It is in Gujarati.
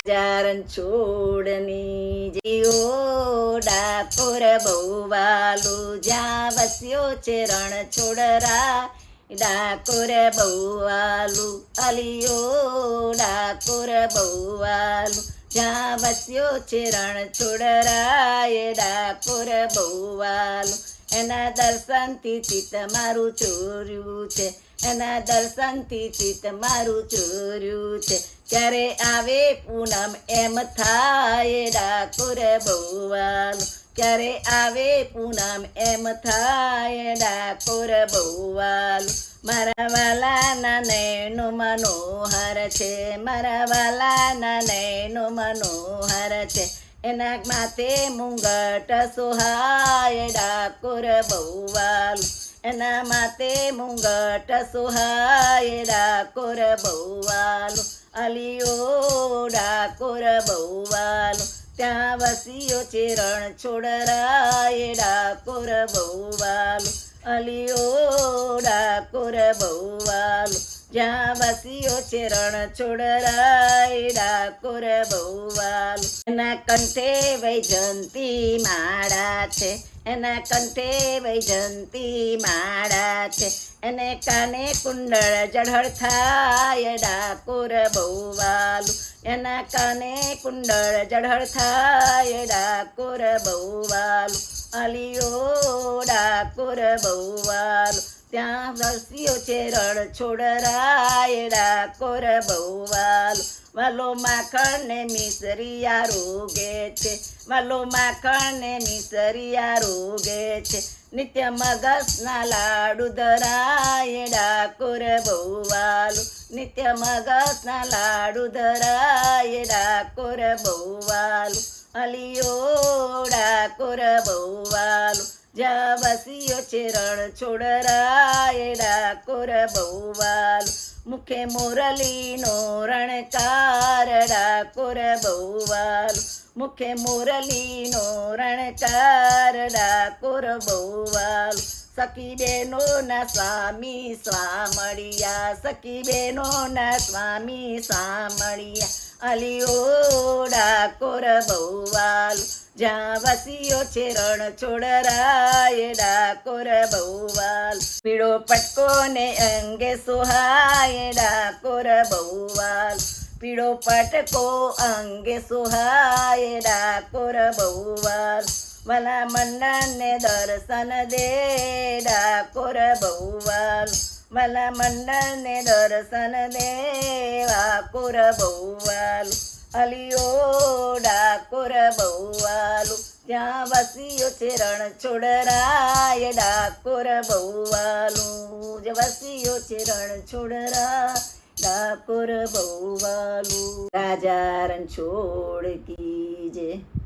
જારણ છોડની જીઓ ડાકોર બહુવાલું જ્યાં વસ્યો છે રણ છોડરા ડાકોર બહુવાલું અલિયો ડાકોર બહુવાલું જ્યાં વસ્યો છે રણ છોડરા એ ડાકોર બહુવાલું એના દર્શનથી ચિત્ત મારું ચોર્યું છે એના દર્શનથી ચિત્ત મારું ચોર્યું છે ક્યારે આવે પૂનમ એમ થાય ડાકોર બહુવાલું ક્યારે આવે પૂનમ એમ થાય ડાકોર બહુવાલું મારા વાલાના નયનો મનોહર છે મારા વાલાના નયનો મનોહર છે એના માથે મુંગટ સોહાય ડાકોર બહુવાલું એના માથે મુંગટ સોહાય ડાકોર બહુવાલું અલિયો ડાકોર બહુવાલું ત્યાં વસ્યો છે રણ છોડરાય ડાકોર બહુવાલું અલિયો ડાકોર બહુવાલું જ્યાં વસ્યો છે રણ છોડરાય ડાકોર બહુવાલું એના કંઠે વૈજંતી માળા છે એના કંઠે વૈજંતી માળા છે એને કાને કુંડળ જઢળ થાય ડાકોર બહુવાલું એના કાને કુંડળ જઢળ થાય ડાકોર બહુવાલું અલિયો ડાકોર બહુવાલું ત્યાં વસ્યો છે રણ છોડરાય ડાકોર બહુવાલું વાલો માખણ ને મિસરિયા રોગે છે વાલો માખણ ને મિસરિયા રોગે છે નિત્ય મગસના લાડુ ધરાય ડાકોર બહુવાલું નિત્ય મગસના લાડુ ધરાય ડાકોર બહુવાલું અલિયો ડાકોર બહુવાલું જ્યાં વસ્યો છે રણ છોડરાય ડાકોર બહુવાલું મુખે મુરલીનો રણકાર ડાકોર બહુવાલું મુખે મુરલીનો રણકાર ડાકોર બહુવાલું સખી બેનોના સ્વામી સ્વામળિયા સખી બેનોના સ્વામી સ્વામળિયા અલિયો ડાકોર બહુવાલું જ્યાં વસ્યો છે રણ છોડરાય ડાકોર બહુવાલું પીળો પટકો ને અંગે સોહાય ડાકોર બહુવાલું પીળો પટકો અંગે સોહાય ડાકોર બહુવાલું વાલા મંડળને દર્શન દે ડાકોર બહુવાલું વાલા મંડળને દર્શન દે ડાકોર બહુવાલું અલિયો ડાકોર બહુવાલું ત્યાં વસ્યો છે રણ છોડરાય ડાકોર બહુવાલું જે વસ્યો છે રણ છોડરાય ડાકોર બહુવાલું રાજા રણછોડ કી જય.